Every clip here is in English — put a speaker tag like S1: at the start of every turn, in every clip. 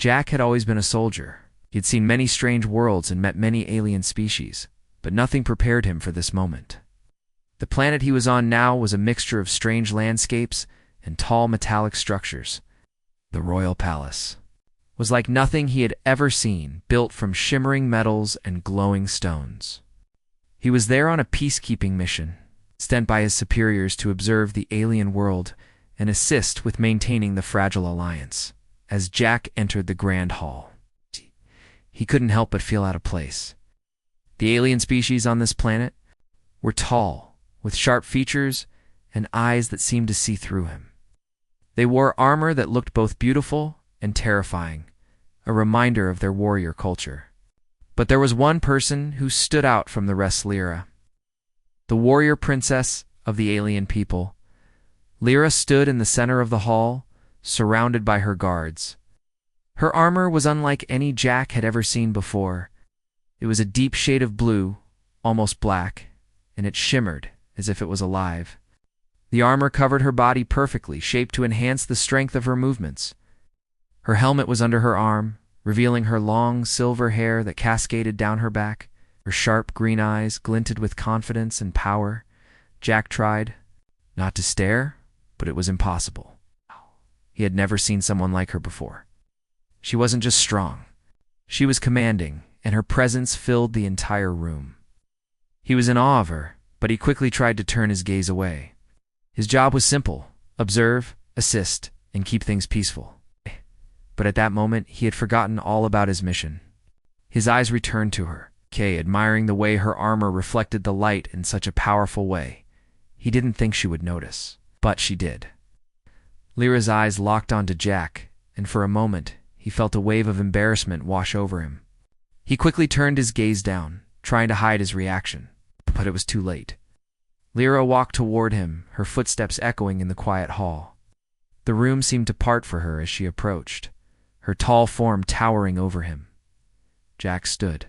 S1: Jack had always been a soldier. He had seen many strange worlds and met many alien species, but nothing prepared him for this moment. The planet he was on now was a mixture of strange landscapes and tall metallic structures. The royal palace was like nothing he had ever seen, built from shimmering metals and glowing stones. He was there on a peacekeeping mission, sent by his superiors to observe the alien world and assist with maintaining the fragile alliance. As Jack entered the grand hall, he couldn't help but feel out of place. The alien species on this planet were tall, with sharp features and eyes that seemed to see through him. They wore armor that looked both beautiful and terrifying, a reminder of their warrior culture. But there was one person who stood out from the rest: Lyra, the warrior princess of the alien people. Lyra stood in the center of the hall, surrounded by her guards. Her armor was unlike any Jack had ever seen before. It was a deep shade of blue, almost black, and it shimmered as if it was alive. The armor covered her body perfectly, shaped to enhance the strength of her movements. Her helmet was under her arm, revealing her long silver hair that cascaded down her back. Her sharp green eyes glinted with confidence and power. Jack tried not to stare, but it was impossible. He had never seen someone like her before. She wasn't just strong. She was commanding, and her presence filled the entire room. He was in awe of her, but he quickly tried to turn his gaze away. His job was simple: observe, assist, and keep things peaceful. But at that moment, he had forgotten all about his mission. His eyes returned to her, admiring the way her armor reflected the light in such a powerful way. He didn't think she would notice, but she did. Lyra's eyes locked onto Jack, and for a moment, he felt a wave of embarrassment wash over him. He quickly turned his gaze down, trying to hide his reaction, but it was too late. Lyra walked toward him, her footsteps echoing in the quiet hall. The room seemed to part for her as she approached, her tall form towering over him. Jack stood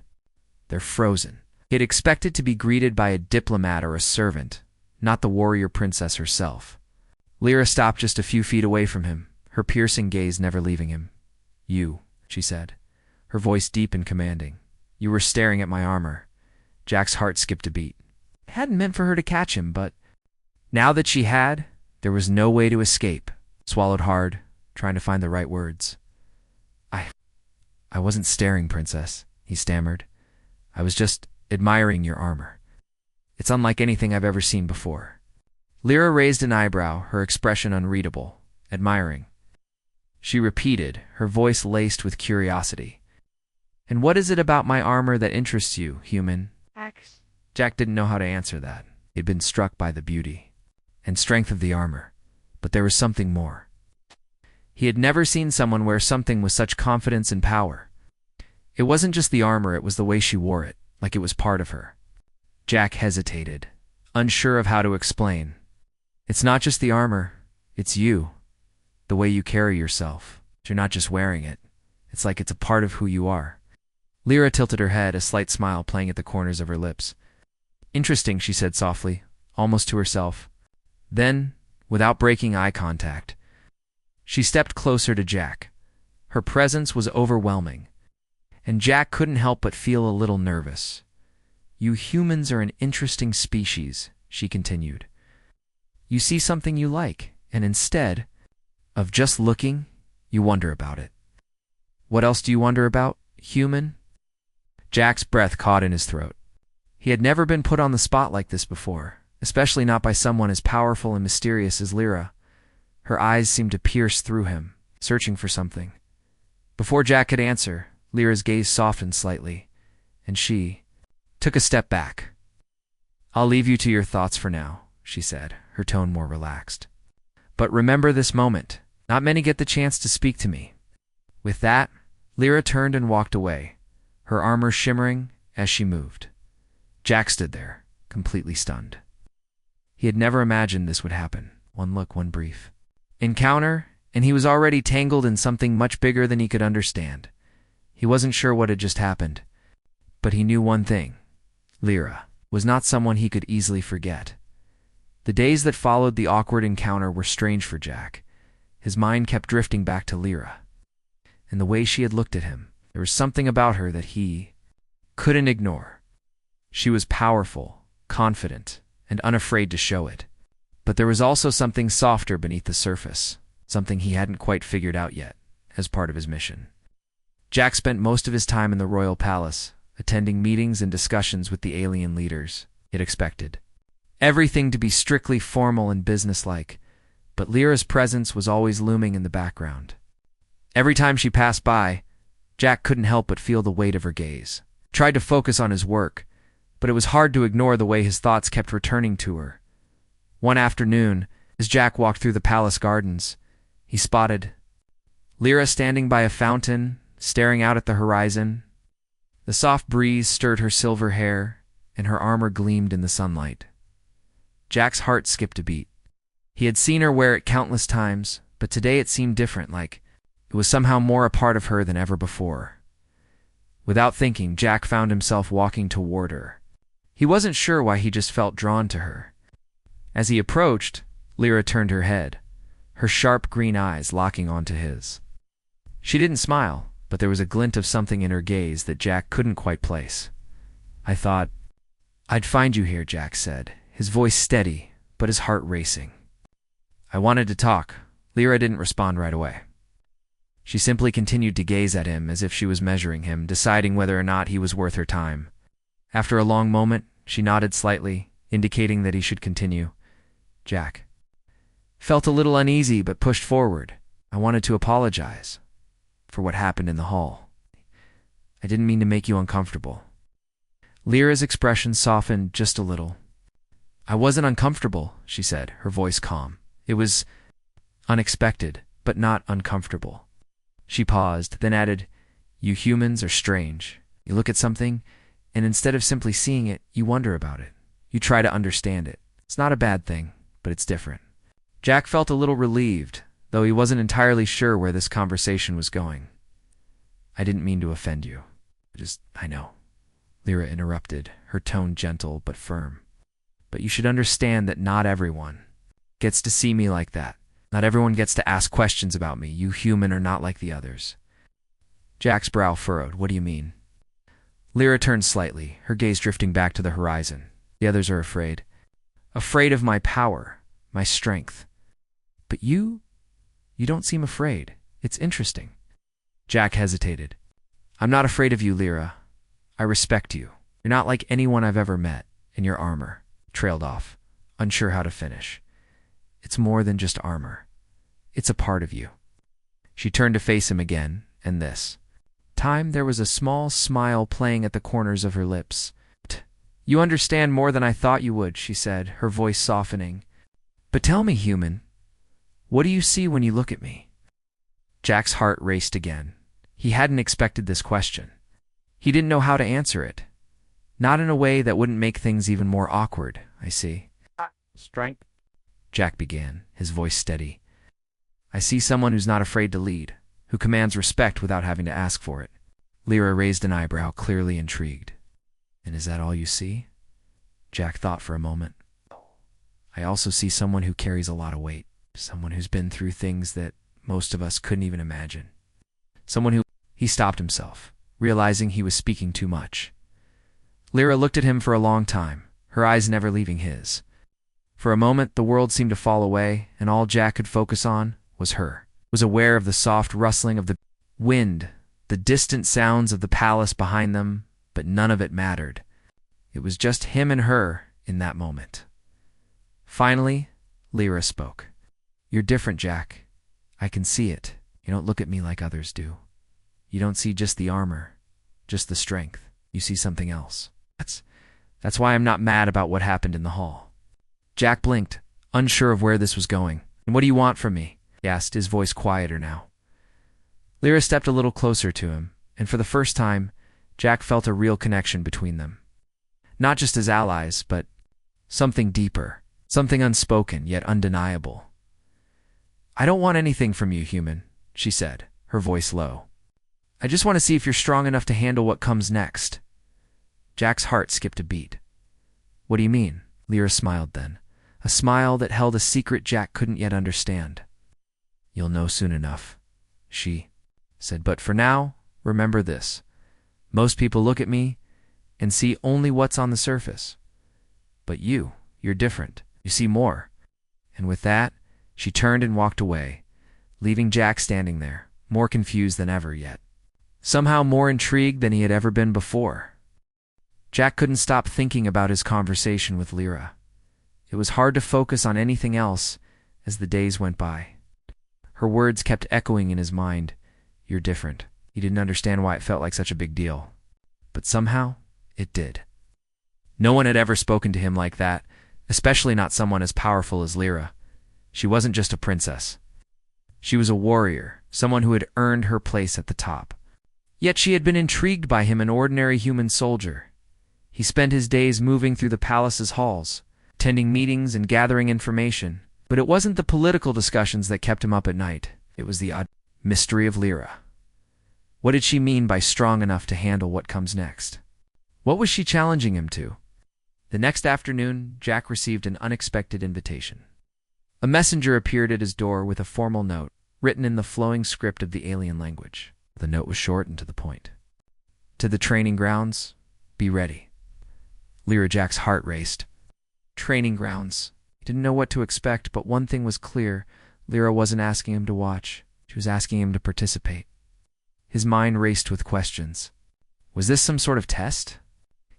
S1: there, frozen. He had expected to be greeted by a diplomat or a servant, not the warrior princess herself. Lyra stopped just a few feet away from him, her piercing gaze never leaving him. "You," she said, her voice deep and commanding. "You were staring at my armor." Jack's heart skipped a beat. It hadn't meant for her to catch him, but now that she had, there was no way to escape. Swallowed hard, trying to find the right words. I wasn't staring, princess," he stammered. "I was just admiring your armor. It's unlike anything I've ever seen before." Lyra raised an eyebrow, her expression unreadable. "Admiring?" She repeated, her voice laced with curiosity. "And what is it about my armor that interests you, human?" Jack didn't know how to answer that. He'd been struck by the beauty and strength of the armor, but there was something more. He had never seen someone wear something with such confidence and power. It wasn't just the armor, it was the way she wore it, like it was part of her. Jack hesitated, unsure of how to explain. "It's not just the armor, it's you. The way you carry yourself. You're not just wearing it. It's like it's a part of who you are." Lyra tilted her head, a slight smile playing at the corners of her lips. "Interesting," she said softly, almost to herself. Then, without breaking eye contact, she stepped closer to Jack. Her presence was overwhelming, and Jack couldn't help but feel a little nervous. "You humans are an interesting species," she continued. "You see something you like, and instead of just looking, you wonder about it. What else do you wonder about, human?" Jack's breath caught in his throat. He had never been put on the spot like this before, especially not by someone as powerful and mysterious as Lyra. Her eyes seemed to pierce through him, searching for something. Before Jack could answer, Lyra's gaze softened slightly, and she took a step back. "I'll leave you to your thoughts for now," she said, her tone more relaxed. "But remember this moment. Not many get the chance to speak to me." With that, Lyra turned and walked away, her armor shimmering as she moved. Jack stood there, completely stunned. He had never imagined this would happen. One look, one brief encounter, and he was already tangled in something much bigger than he could understand. He wasn't sure what had just happened, but he knew one thing. Lyra was not someone he could easily forget. The days that followed the awkward encounter were strange for Jack. His mind kept drifting back to Lyra. and the way she had looked at him. There was something about her that he couldn't ignore. She was powerful, confident, and unafraid to show it. But there was also something softer beneath the surface, something he hadn't quite figured out yet, as part of his mission. Jack spent most of his time in the royal palace, attending meetings and discussions with the alien leaders. He had expected everything to be strictly formal and businesslike, but Lyra's presence was always looming in the background. Every time she passed by, Jack couldn't help but feel the weight of her gaze. He tried to focus on his work, but it was hard to ignore the way his thoughts kept returning to her. One afternoon, as Jack walked through the palace gardens, he spotted Lyra standing by a fountain, staring out at the horizon. The soft breeze stirred her silver hair, and her armor gleamed in the sunlight. Jack's heart skipped a beat. He had seen her wear it countless times, but today it seemed different, like it was somehow more a part of her than ever before. Without thinking, Jack found himself walking toward her. He wasn't sure why, he just felt drawn to her. As he approached, Lyra turned her head, her sharp green eyes locking onto his. She didn't smile, but there was a glint of something in her gaze that Jack couldn't quite place. "I thought I'd find you here," Jack said, his voice steady, but his heart racing. "I wanted to talk." Lyra didn't respond right away. She simply continued to gaze at him as if she was measuring him, deciding whether or not he was worth her time. After a long moment, she nodded slightly, indicating that he should continue. Jack felt a little uneasy but pushed forward. "I wanted to apologize for what happened in the hall. I didn't mean to make you uncomfortable." Lyra's expression softened just a little. "I wasn't uncomfortable," she said, her voice calm. "It was unexpected, but not uncomfortable." She paused, then added, "You humans are strange. You look at something, and instead of simply seeing it, you wonder about it. You try to understand it. It's not a bad thing, but it's different." Jack felt a little relieved, though he wasn't entirely sure where this conversation was going. "I didn't mean to offend you. I know," Lyra interrupted, her tone gentle but firm. "But you should understand that not everyone gets to see me like that. Not everyone gets to ask questions about me. You human are not like the others." Jack's brow furrowed. "What do you mean?" Lyra turned slightly, her gaze drifting back to the horizon. "The others are afraid. Afraid of my power, my strength. But you don't seem afraid. It's interesting." Jack hesitated. "I'm not afraid of you, Lyra. I respect you. You're not like anyone I've ever met." "In your armor," trailed off, unsure how to finish. "It's more than just armor. It's a part of you." She turned to face him again, and this time there was a small smile playing at the corners of her lips. "You understand more than I thought you would," she said, her voice softening. "But tell me, human, what do you see when you look at me?" Jack's heart raced again. He hadn't expected this question. He didn't know how to answer it. Not in a way that wouldn't make things even more awkward. "I see strength," Jack began, his voice steady. "I see someone who's not afraid to lead, who commands respect without having to ask for it." Lyra raised an eyebrow, clearly intrigued. "And is that all you see?" Jack thought for a moment. "I also see someone who carries a lot of weight, someone who's been through things that most of us couldn't even imagine. Someone who—" He stopped himself, realizing he was speaking too much. Lyra looked at him for a long time, her eyes never leaving his. For a moment, the world seemed to fall away, and all Jack could focus on was her. He was aware of the soft rustling of the wind, the distant sounds of the palace behind them, but none of it mattered. It was just him and her in that moment. Finally, Lyra spoke. "You're different, Jack. I can see it. You don't look at me like others do. You don't see just the armor, just the strength. You see something else. That's why I'm not mad about what happened in the hall." Jack blinked, unsure of where this was going. "And what do you want from me?" he asked, his voice quieter now. Lyra stepped a little closer to him, and for the first time, Jack felt a real connection between them. Not just as allies, but something deeper, something unspoken yet undeniable. "I don't want anything from you, human," she said, her voice low. "I just want to see if you're strong enough to handle what comes next." Jack's heart skipped a beat. "What do you mean?" Lyra smiled then, a smile that held a secret Jack couldn't yet understand. "You'll know soon enough," she said, "but for now, remember this. Most people look at me and see only what's on the surface. But you're different. You see more." And with that, she turned and walked away, leaving Jack standing there, more confused than ever yet. Somehow more intrigued than he had ever been before. Jack couldn't stop thinking about his conversation with Lyra. It was hard to focus on anything else as the days went by. Her words kept echoing in his mind. "You're different." He didn't understand why it felt like such a big deal. But somehow, it did. No one had ever spoken to him like that, especially not someone as powerful as Lyra. She wasn't just a princess. She was a warrior, someone who had earned her place at the top. Yet she had been intrigued by him, an ordinary human soldier. He spent his days moving through the palace's halls, attending meetings and gathering information. But it wasn't the political discussions that kept him up at night. It was the odd mystery of Lyra. What did she mean by strong enough to handle what comes next? What was she challenging him to? The next afternoon, Jack received an unexpected invitation. A messenger appeared at his door with a formal note, written in the flowing script of the alien language. The note was short and to the point. "To the training grounds, be ready." Jack's heart raced. Training grounds. He didn't know what to expect, but one thing was clear. Lyra wasn't asking him to watch. She was asking him to participate. His mind raced with questions. Was this some sort of test?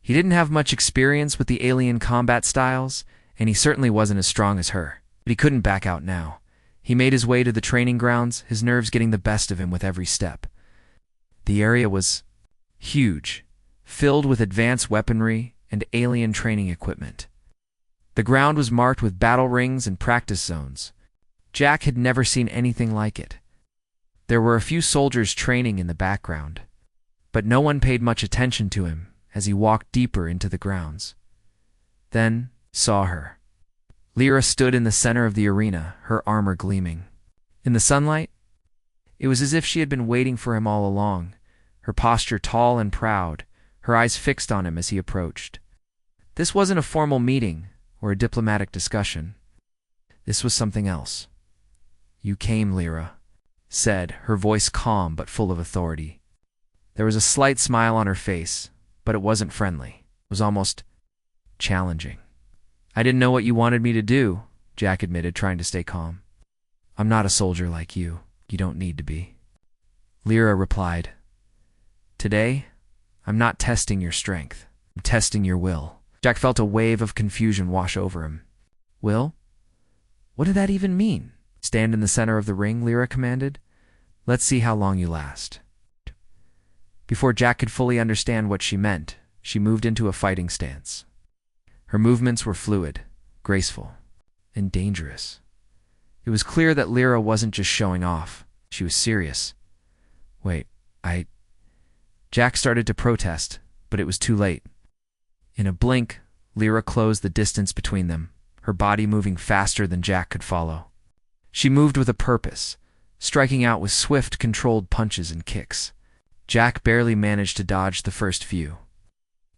S1: He didn't have much experience with the alien combat styles, and he certainly wasn't as strong as her. But he couldn't back out now. He made his way to the training grounds, his nerves getting the best of him with every step. The area was huge, filled with advanced weaponry and alien training equipment. The ground was marked with battle rings and practice zones. Jack had never seen anything like it. There were a few soldiers training in the background, but no one paid much attention to him as he walked deeper into the grounds. Then saw her. Lyra stood in the center of the arena, her armor gleaming. In the sunlight, it was as if she had been waiting for him all along, her posture tall and proud, her eyes fixed on him as he approached. This wasn't a formal meeting or a diplomatic discussion. This was something else. "You came, Lyra," said, her voice calm but full of authority. There was a slight smile on her face, but it wasn't friendly. It was almost challenging. "I didn't know what you wanted me to do," Jack admitted, trying to stay calm. "I'm not a soldier like you. You don't need to be." Lyra replied, "Today, I'm not testing your strength. I'm testing your will." Jack felt a wave of confusion wash over him. "Will? What did that even mean?" "Stand in the center of the ring," Lyra commanded. "Let's see how long you last." Before Jack could fully understand what she meant, she moved into a fighting stance. Her movements were fluid, graceful, and dangerous. It was clear that Lyra wasn't just showing off. She was serious. "Wait, Jack started to protest, but it was too late. In a blink, Lyra closed the distance between them, her body moving faster than Jack could follow. She moved with a purpose, striking out with swift, controlled punches and kicks. Jack barely managed to dodge the first few.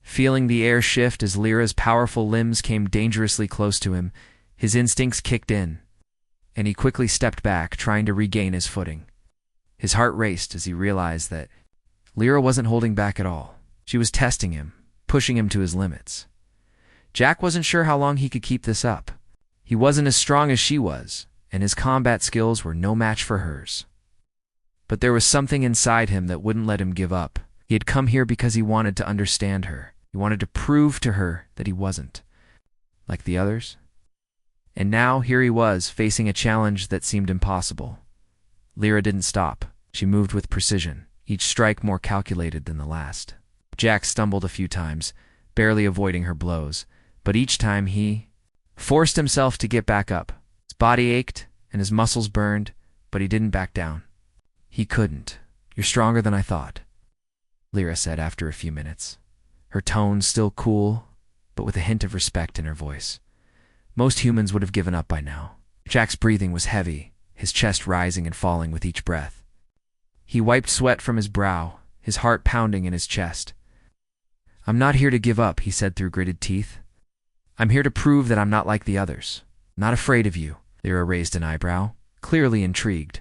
S1: Feeling the air shift as Lyra's powerful limbs came dangerously close to him, his instincts kicked in, and he quickly stepped back, trying to regain his footing. His heart raced as he realized that Lyra wasn't holding back at all. She was testing him, pushing him to his limits. Jack wasn't sure how long he could keep this up. He wasn't as strong as she was, and his combat skills were no match for hers. But there was something inside him that wouldn't let him give up. He had come here because he wanted to understand her. He wanted to prove to her that he wasn't like the others. And now here he was, facing a challenge that seemed impossible. Lyra didn't stop. She moved with precision, each strike more calculated than the last. Jack stumbled a few times, barely avoiding her blows, but each time he forced himself to get back up. His body ached and his muscles burned, but he didn't back down. "He couldn't. You're stronger than I thought," Lyra said after a few minutes, her tone still cool, but with a hint of respect in her voice. Most humans would have given up by now. Jack's breathing was heavy, his chest rising and falling with each breath. He wiped sweat from his brow, his heart pounding in his chest. "I'm not here to give up," he said through gritted teeth. "I'm here to prove that I'm not like the others. I'm not afraid of you." Lyra raised an eyebrow, clearly intrigued.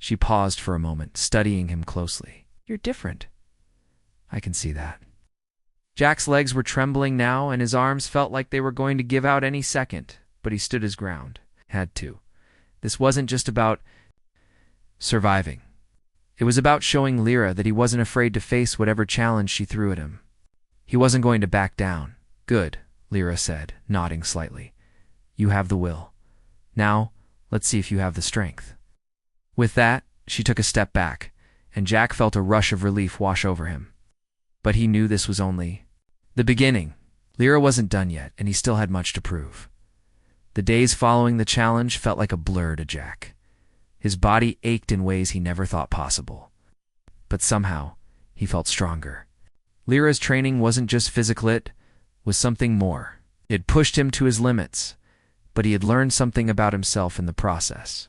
S1: She paused for a moment, studying him closely. You're different. I can see that. Jack's legs were trembling now, and his arms felt like they were going to give out any second, but he stood his ground. Had to. This wasn't just about surviving. It was about showing Lyra that he wasn't afraid to face whatever challenge she threw at him. He wasn't going to back down. Good, Lyra said, nodding slightly. You have the will. Now, let's see if you have the strength. With that, she took a step back, and Jack felt a rush of relief wash over him. But he knew this was only the beginning. Lyra wasn't done yet, and he still had much to prove. The days following the challenge felt like a blur to Jack. His body ached in ways he never thought possible. But somehow, he felt stronger. Lyra's training wasn't just physical, it was something more. It pushed him to his limits, but he had learned something about himself in the process.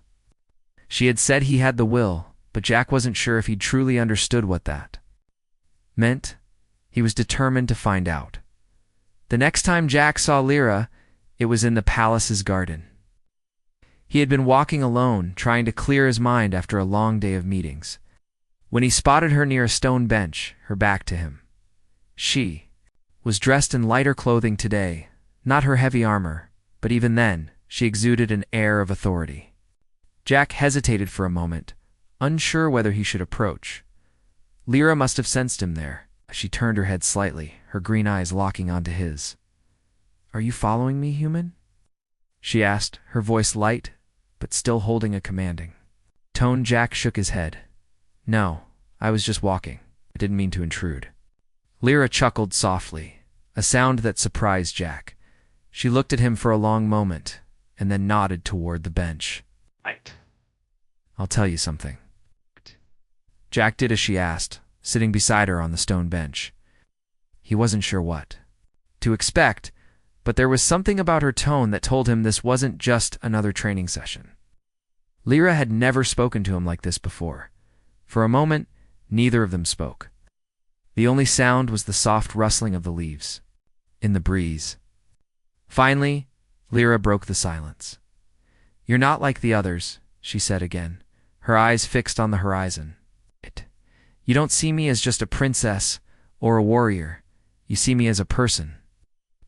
S1: She had said he had the will, but Jack wasn't sure if he truly understood what that meant. He was determined to find out. The next time Jack saw Lyra, it was in the palace's garden. He had been walking alone, trying to clear his mind after a long day of meetings, when he spotted her near a stone bench, her back to him. She was dressed in lighter clothing today, not her heavy armor, but even then, she exuded an air of authority. Jack hesitated for a moment, unsure whether he should approach. Lyra must have sensed him there. She turned her head slightly, her green eyes locking onto his. Are you following me, human? She asked, her voice light, but still holding a commanding tone. Jack shook his head. No, I was just walking. I didn't mean to intrude. Lyra chuckled softly, a sound that surprised Jack. She looked at him for a long moment, and then nodded toward the bench. Right. I'll tell you something. Jack did as she asked, sitting beside her on the stone bench. He wasn't sure what to expect, but there was something about her tone that told him this wasn't just another training session. Lyra had never spoken to him like this before. For a moment, neither of them spoke. The only sound was the soft rustling of the leaves in the breeze. Finally, Lyra broke the silence. You're not like the others, she said again, her eyes fixed on the horizon. You don't see me as just a princess or a warrior. You see me as a person.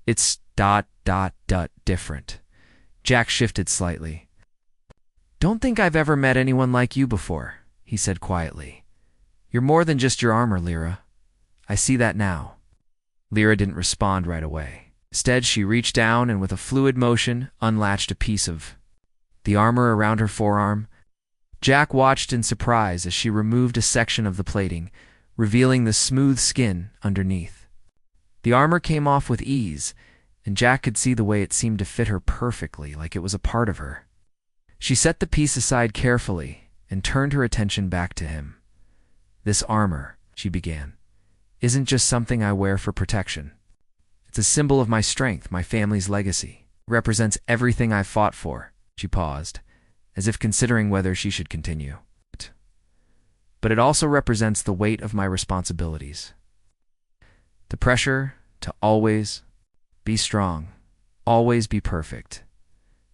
S1: It's ... different. Jack shifted slightly. Don't think I've ever met anyone like you before, he said quietly. You're more than just your armor, Lyra. I see that now. Lyra didn't respond right away. Instead, she reached down and with a fluid motion unlatched a piece of the armor around her forearm. Jack watched in surprise as she removed a section of the plating, revealing the smooth skin underneath. The armor came off with ease, and Jack could see the way it seemed to fit her perfectly, like it was a part of her. She set the piece aside carefully and turned her attention back to him. This armor, she began, isn't just something I wear for protection. It's a symbol of my strength, my family's legacy. It represents everything I've fought for. She paused, as if considering whether she should continue. But it also represents the weight of my responsibilities. The pressure to always be strong, always be perfect.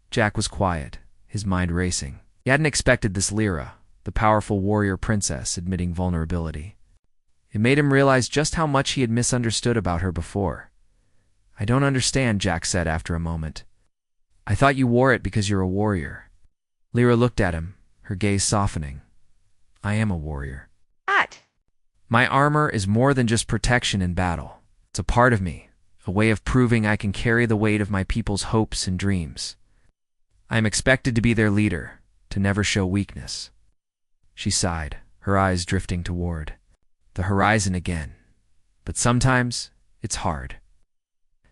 S1: Jack was quiet, his mind racing. He hadn't expected this Lyra, the powerful warrior princess, admitting vulnerability. It made him realize just how much he had misunderstood about her before. I don't understand, Jack said after a moment. I thought you wore it because you're a warrior. Lyra looked at him, her gaze softening. I am a warrior.
S2: What?
S1: My armor is more than just protection in battle. It's a part of me, a way of proving I can carry the weight of my people's hopes and dreams. I am expected to be their leader, to never show weakness. She sighed, her eyes drifting toward the horizon again. But sometimes it's hard.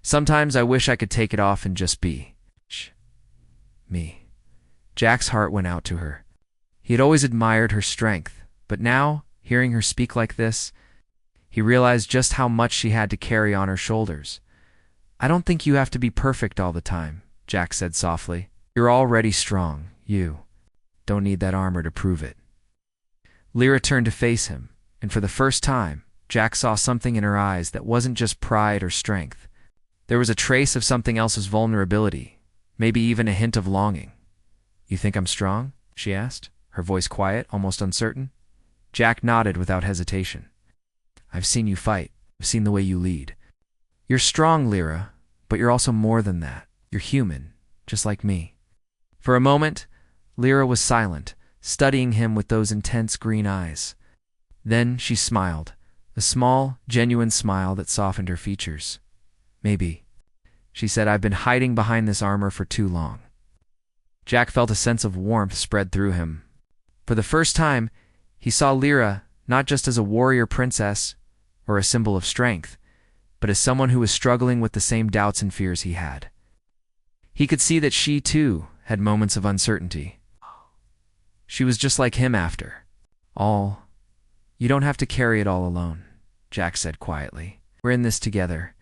S1: Sometimes I wish I could take it off and just be me. Jack's heart went out to her. He had always admired her strength, but now, hearing her speak like this, he realized just how much she had to carry on her shoulders. I don't think you have to be perfect all the time, Jack said softly. You're already strong. You don't need that armor to prove it. Lyra turned to face him, and for the first time, Jack saw something in her eyes that wasn't just pride or strength. There was a trace of something else's vulnerability, maybe even a hint of longing. You think I'm strong? She asked, her voice quiet, almost uncertain. Jack nodded without hesitation. I've seen you fight. I've seen the way you lead. You're strong, Lyra, but you're also more than that. You're human, just like me. For a moment, Lyra was silent, studying him with those intense green eyes. Then she smiled, a small, genuine smile that softened her features. Maybe, she said, I've been hiding behind this armor for too long. Jack felt a sense of warmth spread through him. For the first time, he saw Lyra not just as a warrior princess or a symbol of strength, but as someone who was struggling with the same doubts and fears he had. He could see that she, too, had moments of uncertainty. She was just like him after all. You don't have to carry it all alone, Jack said quietly. We're in this together.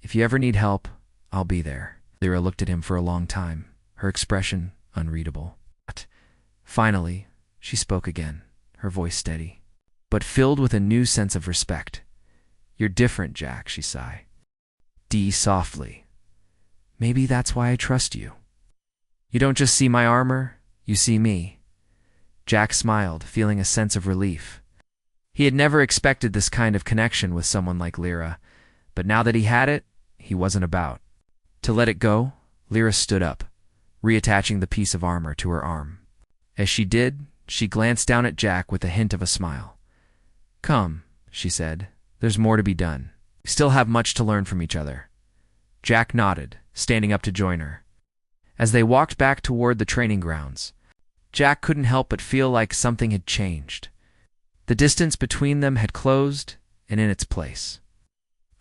S1: If you ever need help, I'll be there. Lyra looked at him for a long time, her expression unreadable. But finally, she spoke again, her voice steady, but filled with a new sense of respect. You're different, Jack, she sighed. Softly. Maybe that's why I trust you. You don't just see my armor, you see me. Jack smiled, feeling a sense of relief. He had never expected this kind of connection with someone like Lyra, but now that he had it, he wasn't about to let it go. Lyra stood up, reattaching the piece of armor to her arm. As she did, she glanced down at Jack with a hint of a smile. Come, she said, there's more to be done. We still have much to learn from each other. Jack nodded, standing up to join her. As they walked back toward the training grounds, Jack couldn't help but feel like something had changed. The distance between them had closed and in its place.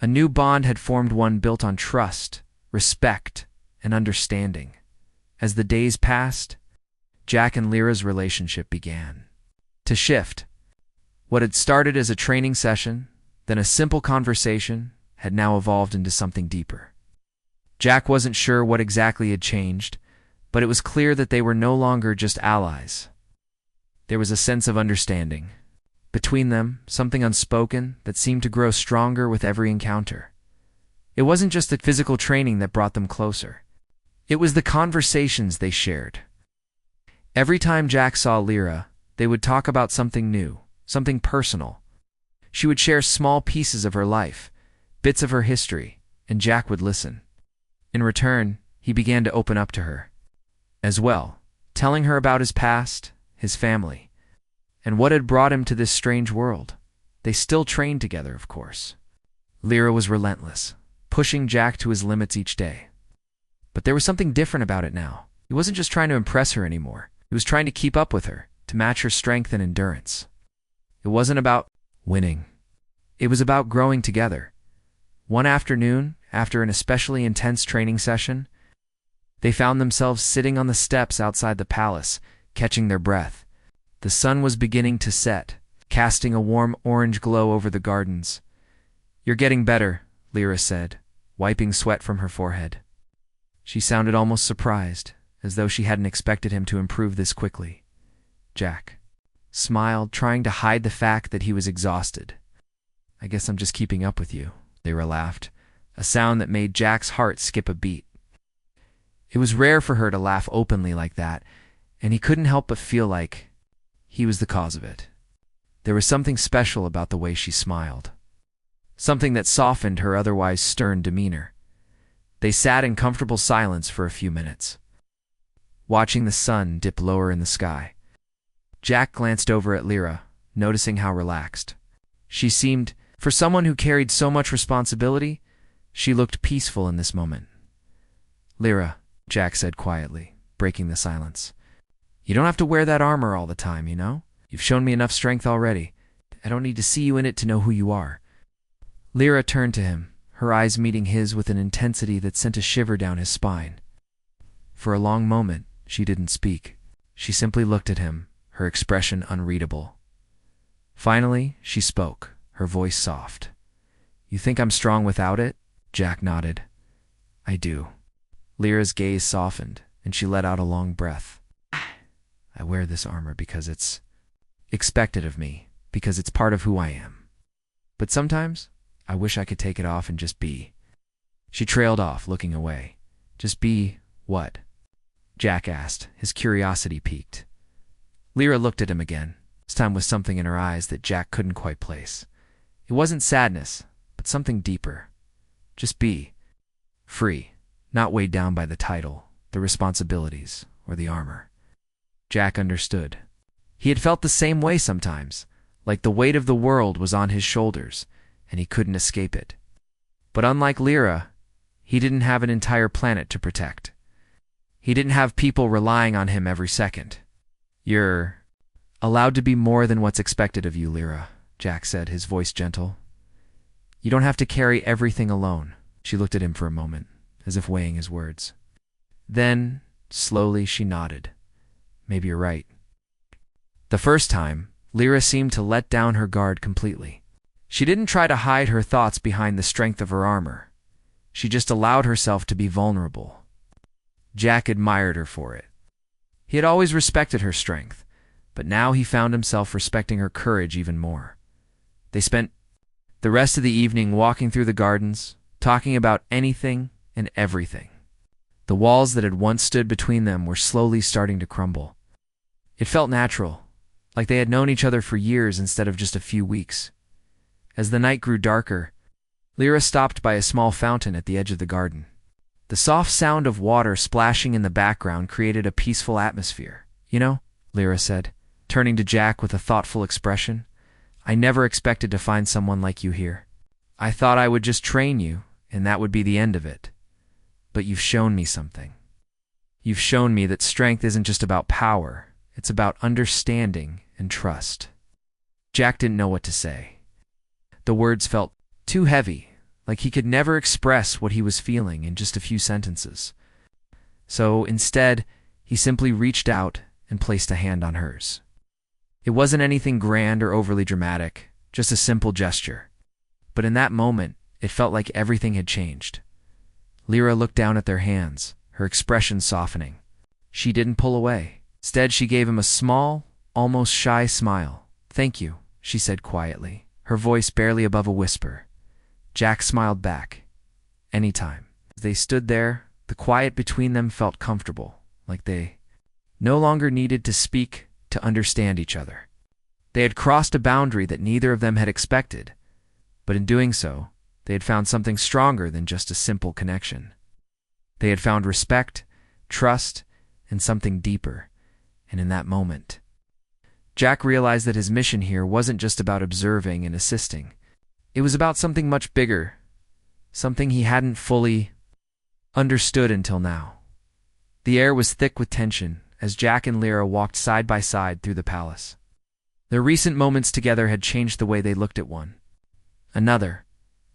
S1: A new bond had formed, one built on trust, respect, and understanding. As the days passed, Jack and Lyra's relationship began to shift. What had started as a training session, then a simple conversation, had now evolved into something deeper. Jack wasn't sure what exactly had changed, but it was clear that they were no longer just allies. There was a sense of understanding. Between them, something unspoken that seemed to grow stronger with every encounter. It wasn't just the physical training that brought them closer. It was the conversations they shared. Every time Jack saw Lyra, they would talk about something new, something personal. She would share small pieces of her life, bits of her history, and Jack would listen. In return, he began to open up to her as well, telling her about his past, his family, and what had brought him to this strange world. They still trained together, of course. Lyra was relentless, pushing Jack to his limits each day. But there was something different about it now. He wasn't just trying to impress her anymore. He was trying to keep up with her, to match her strength and endurance. It wasn't about winning. It was about growing together. One afternoon, after an especially intense training session, they found themselves sitting on the steps outside the palace, catching their breath. The sun was beginning to set, casting a warm orange glow over the gardens. You're getting better, Lyra said, wiping sweat from her forehead. She sounded almost surprised, as though she hadn't expected him to improve this quickly. Jack smiled, trying to hide the fact that he was exhausted. I guess I'm just keeping up with you, Lyra laughed, a sound that made Jack's heart skip a beat. It was rare for her to laugh openly like that, and he couldn't help but feel like he was the cause of it. There was something special about the way she smiled, something that softened her otherwise stern demeanor. They sat in comfortable silence for a few minutes, watching the sun dip lower in the sky. Jack glanced over at Lyra, noticing how relaxed she seemed. For someone who carried so much responsibility, she looked peaceful in this moment. Lyra, Jack said quietly, breaking the silence. You don't have to wear that armor all the time, you know? You've shown me enough strength already. I don't need to see you in it to know who you are. Lyra turned to him, her eyes meeting his with an intensity that sent a shiver down his spine. For a long moment, she didn't speak. She simply looked at him, her expression unreadable. Finally, she spoke, her voice soft. You think I'm strong without it? Jack nodded. I do. Lyra's gaze softened, and she let out a long breath. I wear this armor because it's expected of me, because it's part of who I am. But sometimes, I wish I could take it off and just be. She trailed off, looking away. Just be what? Jack asked, his curiosity piqued. Lyra looked at him again, this time with something in her eyes that Jack couldn't quite place. It wasn't sadness, but something deeper. Just be free, not weighed down by the title, the responsibilities, or the armor. Jack understood. He had felt the same way sometimes, like the weight of the world was on his shoulders, and he couldn't escape it. But unlike Lyra, he didn't have an entire planet to protect. He didn't have people relying on him every second. You're allowed to be more than what's expected of you, Lyra, Jack said, his voice gentle. You don't have to carry everything alone. She looked at him for a moment, as if weighing his words. Then, slowly, she nodded. Maybe you're right. The first time, Lyra seemed to let down her guard completely. She didn't try to hide her thoughts behind the strength of her armor. She just allowed herself to be vulnerable. Jack admired her for it. He had always respected her strength, but now he found himself respecting her courage even more. They spent the rest of the evening walking through the gardens, talking about anything and everything. The walls that had once stood between them were slowly starting to crumble. It felt natural, like they had known each other for years instead of just a few weeks. As the night grew darker, Lyra stopped by a small fountain at the edge of the garden. The soft sound of water splashing in the background created a peaceful atmosphere. You know, Lyra said, turning to Jack with a thoughtful expression, I never expected to find someone like you here. I thought I would just train you, and that would be the end of it. But you've shown me something. You've shown me that strength isn't just about power, it's about understanding and trust. Jack didn't know what to say. The words felt too heavy, like he could never express what he was feeling in just a few sentences. So instead, he simply reached out and placed a hand on hers. It wasn't anything grand or overly dramatic, just a simple gesture. But in that moment, it felt like everything had changed. Lyra looked down at their hands, her expression softening. She didn't pull away. Instead, she gave him a small, almost shy smile. Thank you, she said quietly, her voice barely above a whisper. Jack smiled back. Anytime. As they stood there, the quiet between them felt comfortable, like they no longer needed to speak to understand each other. They had crossed a boundary that neither of them had expected, but in doing so, they had found something stronger than just a simple connection. They had found respect, trust, and something deeper, and in that moment, Jack realized that his mission here wasn't just about observing and assisting. It was about something much bigger, something he hadn't fully understood until now. The air was thick with tension as Jack and Lyra walked side by side through the palace. Their recent moments together had changed the way they looked at one another,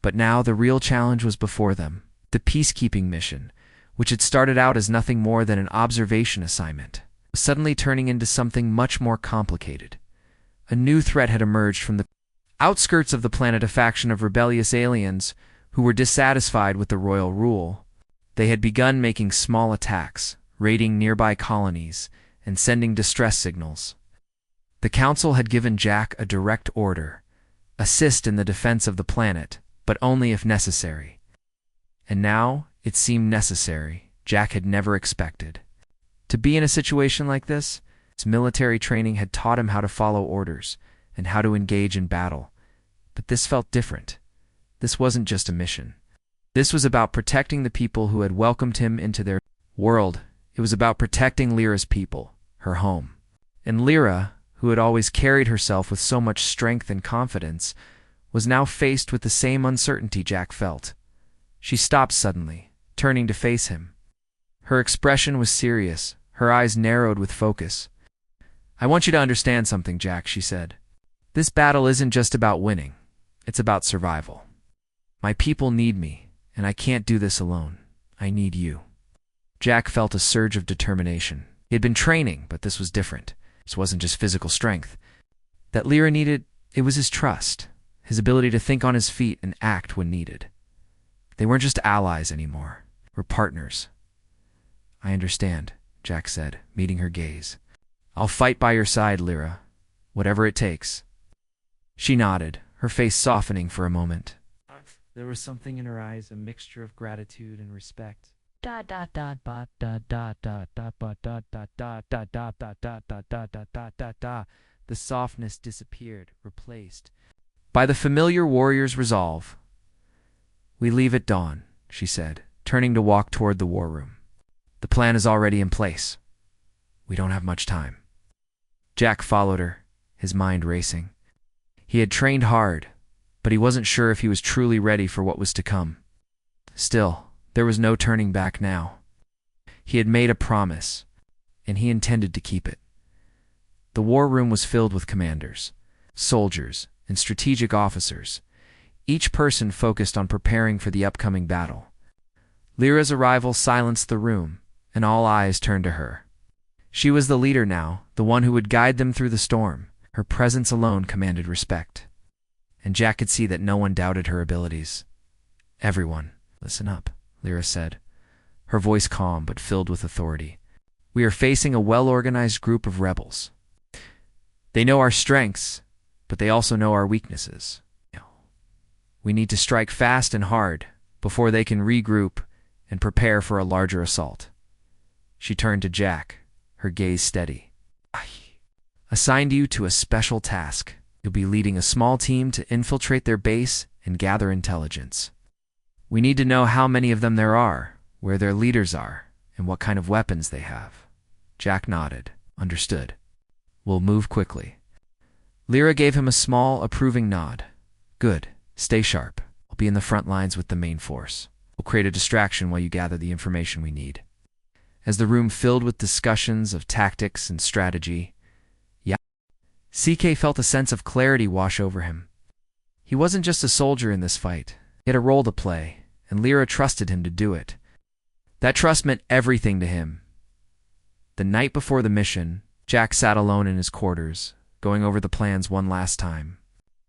S1: but now the real challenge was before them, the peacekeeping mission, which had started out as nothing more than an observation assignment, was suddenly turning into something much more complicated. A new threat had emerged from the outskirts of the planet, a faction of rebellious aliens who were dissatisfied with the royal rule. They had begun making small attacks, raiding nearby colonies, and sending distress signals. The council had given Jack a direct order: assist in the defense of the planet, but only if necessary. And now, it seemed necessary. Jack had never expected to be in a situation like this. His military training had taught him how to follow orders and how to engage in battle. But this felt different. This wasn't just a mission. This was about protecting the people who had welcomed him into their world. It was about protecting Lyra's people, her home. And Lyra, who had always carried herself with so much strength and confidence, was now faced with the same uncertainty Jack felt. She stopped suddenly, turning to face him. Her expression was serious, her eyes narrowed with focus. I want you to understand something, Jack, she said. This battle isn't just about winning. It's about survival. My people need me, and I can't do this alone. I need you. Jack felt a surge of determination. He had been training, but this was different. This wasn't just physical strength. That Lyra needed, it was his trust, his ability to think on his feet and act when needed. They weren't just allies anymore. We're partners. I understand, Jack said, meeting her gaze. I'll fight by your side, Lyra, whatever it takes. She nodded, her face softening for a moment. There was something in her eyes, a mixture of gratitude and respect. The softness disappeared, replaced by the familiar warrior's resolve. "We leave at dawn," she said, turning to walk toward the war room. "The plan is already in place. We don't have much time." Jack followed her, his mind racing. He had trained hard, but he wasn't sure if he was truly ready for what was to come. Still, there was no turning back now. He had made a promise, and he intended to keep it. The war room was filled with commanders, soldiers, and strategic officers, each person focused on preparing for the upcoming battle. Lyra's arrival silenced the room, and all eyes turned to her. She was the leader now, the one who would guide them through the storm. Her presence alone commanded respect. And Jack could see that no one doubted her abilities. "Everyone, listen up," Lyra said, her voice calm but filled with authority. "We are facing a well-organized group of rebels. They know our strengths, but they also know our weaknesses. We need to strike fast and hard before they can regroup and prepare for a larger assault." She turned to Jack, her gaze steady. "I assigned you to a special task. You'll be leading a small team to infiltrate their base and gather intelligence. We need to know how many of them there are, where their leaders are, and what kind of weapons they have." Jack nodded. "Understood. We'll move quickly." Lyra gave him a small, approving nod. "Good. Stay sharp. I'll be in the front lines with the main force. We'll create a distraction while you gather the information we need." As the room filled with discussions of tactics and strategy, CK felt a sense of clarity wash over him. He wasn't just a soldier in this fight. He had a role to play, and Lyra trusted him to do it. That trust meant everything to him. The night before the mission, Jack sat alone in his quarters, going over the plans one last time.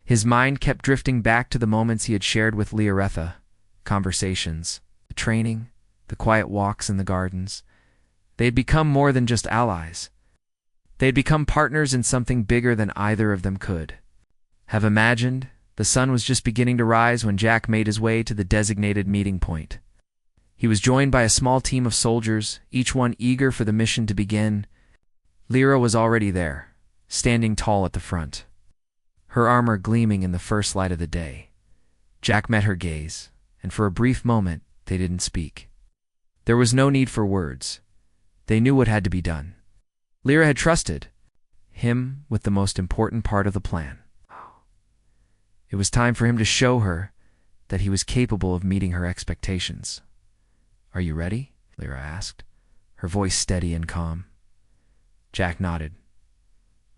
S1: His mind kept drifting back to the moments he had shared with Lioretha, conversations, the training, the quiet walks in the gardens. They had become more than just allies. They had become partners in something bigger than either of them could have imagined. The sun was just beginning to rise when Jack made his way to the designated meeting point. He was joined by a small team of soldiers, each one eager for the mission to begin. Lyra was already there, standing tall at the front, her armor gleaming in the first light of the day. Jack met her gaze, and for a brief moment they didn't speak. There was no need for words. They knew what had to be done. Lyra had trusted him with the most important part of the plan. It was time for him to show her that he was capable of meeting her expectations. "Are you ready?" Lyra asked, her voice steady and calm. Jack nodded.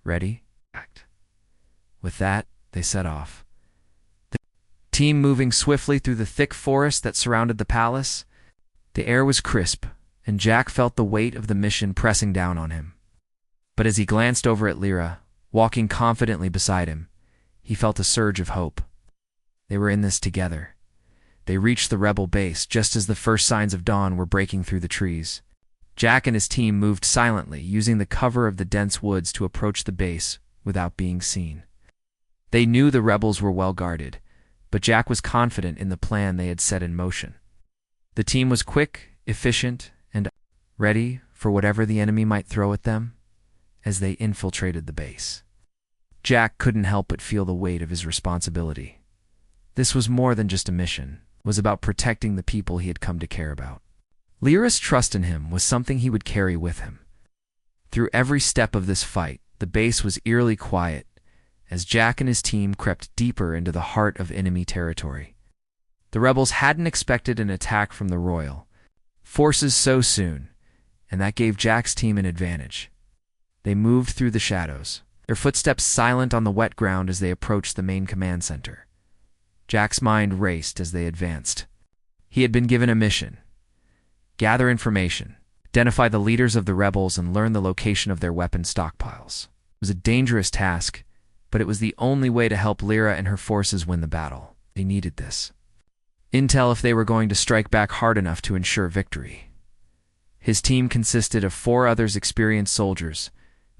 S1: "Ready?" With that, they set off. The team moving swiftly through the thick forest that surrounded the palace. The air was crisp, and Jack felt the weight of the mission pressing down on him. But as he glanced over at Lyra, walking confidently beside him, he felt a surge of hope. They were in this together. They reached the rebel base just as the first signs of dawn were breaking through the trees. Jack and his team moved silently, using the cover of the dense woods to approach the base without being seen. They knew the rebels were well guarded, but Jack was confident in the plan they had set in motion. The team was quick, efficient, and ready for whatever the enemy might throw at them as they infiltrated the base. Jack couldn't help but feel the weight of his responsibility. This was more than just a mission. It was about protecting the people he had come to care about. Lyra's trust in him was something he would carry with him. Through every step of this fight, the base was eerily quiet as Jack and his team crept deeper into the heart of enemy territory. The rebels hadn't expected an attack from the royal forces so soon, and that gave Jack's team an advantage. They moved through the shadows, their footsteps silent on the wet ground as they approached the main command center. Jack's mind raced as they advanced. He had been given a mission: gather information, identify the leaders of the rebels, and learn the location of their weapon stockpiles. It was a dangerous task, but it was the only way to help Lyra and her forces win the battle. They needed this intel if they were going to strike back hard enough to ensure victory. His team consisted of 4 others experienced soldiers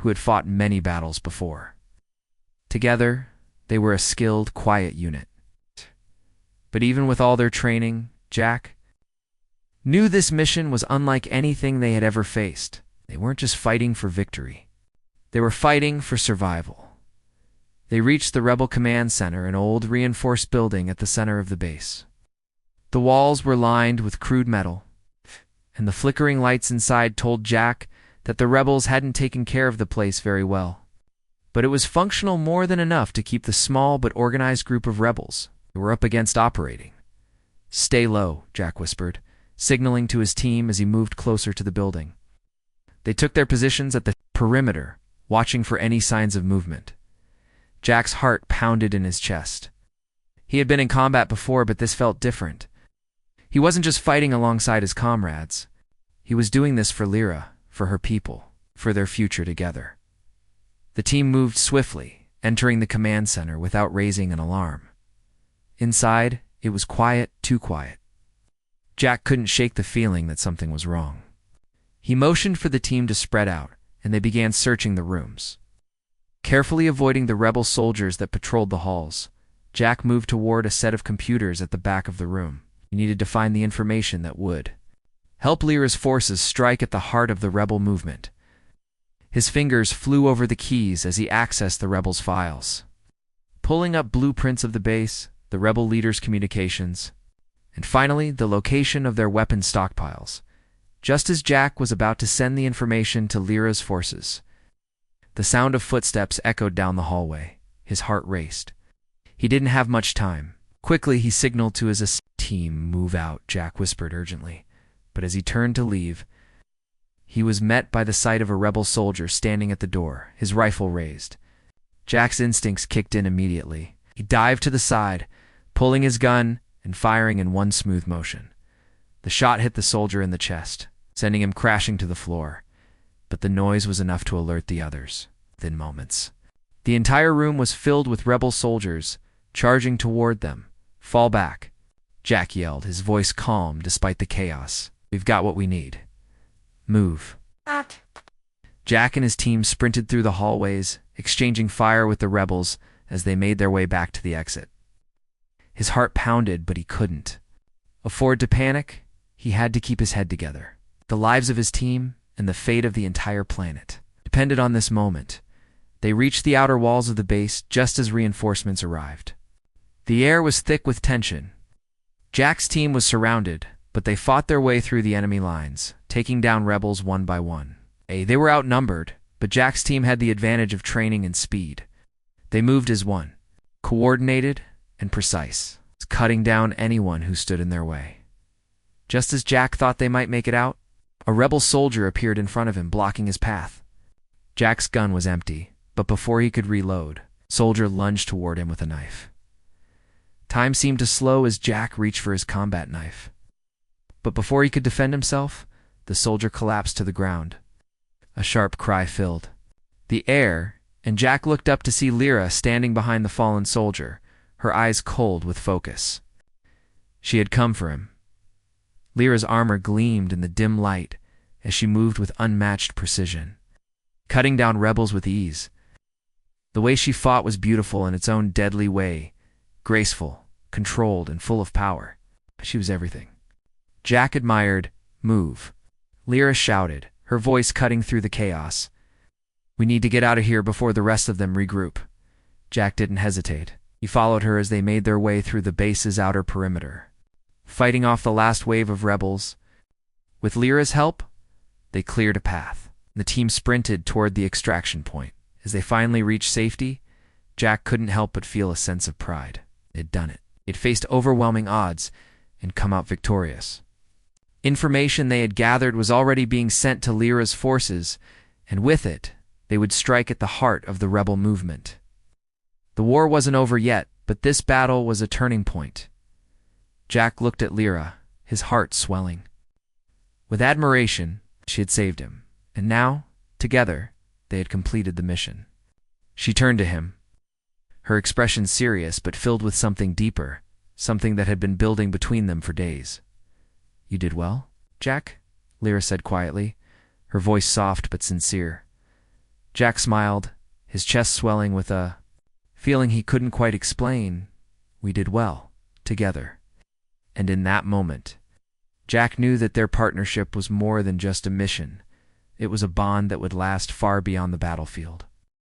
S1: who had fought many battles before. Together, they were a skilled, quiet unit. But even with all their training, Jack knew this mission was unlike anything they had ever faced. They weren't just fighting for victory. They were fighting for survival. They reached the Rebel Command Center, an old, reinforced building at the center of the base. The walls were lined with crude metal, and the flickering lights inside told Jack that the rebels hadn't taken care of the place very well. But it was functional more than enough to keep the small but organized group of rebels who were up against operating. "Stay low," Jack whispered, signaling to his team as he moved closer to the building. They took their positions at the perimeter, watching for any signs of movement. Jack's heart pounded in his chest. He had been in combat before, but this felt different. He wasn't just fighting alongside his comrades. He was doing this for Lyra, for her people, for their future together. The team moved swiftly, entering the command center without raising an alarm. Inside, it was quiet, too quiet. Jack couldn't shake the feeling that something was wrong. He motioned for the team to spread out, and they began searching the rooms. Carefully avoiding the rebel soldiers that patrolled the halls, Jack moved toward a set of computers at the back of the room. He needed to find the information that would help Lyra's forces strike at the heart of the rebel movement. His fingers flew over the keys as he accessed the rebels' files, pulling up blueprints of the base, the rebel leaders' communications, and finally the location of their weapon stockpiles. Just as Jack was about to send the information to Lyra's forces, the sound of footsteps echoed down the hallway. His heart raced. He didn't have much time. Quickly, he signaled to his team, "Move out," Jack whispered urgently. But as he turned to leave, he was met by the sight of a rebel soldier standing at the door, his rifle raised. Jack's instincts kicked in immediately. He dived to the side, pulling his gun and firing in one smooth motion. The shot hit the soldier in the chest, sending him crashing to the floor. But the noise was enough to alert the others. Within moments, the entire room was filled with rebel soldiers, charging toward them. "Fall back," Jack yelled, his voice calm despite the chaos. "We've got what we need. Move." Jack and his team sprinted through the hallways, exchanging fire with the rebels as they made their way back to the exit. His heart pounded, but he couldn't afford to panic. He had to keep his head together. The lives of his team and the fate of the entire planet depended on this moment. They reached the outer walls of the base just as reinforcements arrived. The air was thick with tension. Jack's team was surrounded, but they fought their way through the enemy lines, taking down rebels one by one. They were outnumbered, but Jack's team had the advantage of training and speed. They moved as one, coordinated and precise, cutting down anyone who stood in their way. Just as Jack thought they might make it out, a rebel soldier appeared in front of him, blocking his path. Jack's gun was empty, but before he could reload, the soldier lunged toward him with a knife. Time seemed to slow as Jack reached for his combat knife. But before he could defend himself, the soldier collapsed to the ground. A sharp cry filled the air, and Jack looked up to see Lyra standing behind the fallen soldier, her eyes cold with focus. She had come for him. Lyra's armor gleamed in the dim light as she moved with unmatched precision, cutting down rebels with ease. The way she fought was beautiful in its own deadly way, graceful, controlled, and full of power. She was everything. Jack admired. "Move," Lyra shouted, her voice cutting through the chaos. "We need to get out of here before the rest of them regroup." Jack didn't hesitate. He followed her as they made their way through the base's outer perimeter, fighting off the last wave of rebels. With Lyra's help, they cleared a path. The team sprinted toward the extraction point. As they finally reached safety, Jack couldn't help but feel a sense of pride. They'd done it. They'd faced overwhelming odds and come out victorious. Information they had gathered was already being sent to Lyra's forces, and with it, they would strike at the heart of the rebel movement. The war wasn't over yet, but this battle was a turning point. Jack looked at Lyra, his heart swelling. With admiration, she had saved him, and now, together, they had completed the mission. She turned to him, her expression serious but filled with something deeper, something that had been building between them for days. "You did well, Jack?" Lyra said quietly, her voice soft but sincere. Jack smiled, his chest swelling with a feeling he couldn't quite explain. "We did well, together." And in that moment, Jack knew that their partnership was more than just a mission. It was a bond that would last far beyond the battlefield.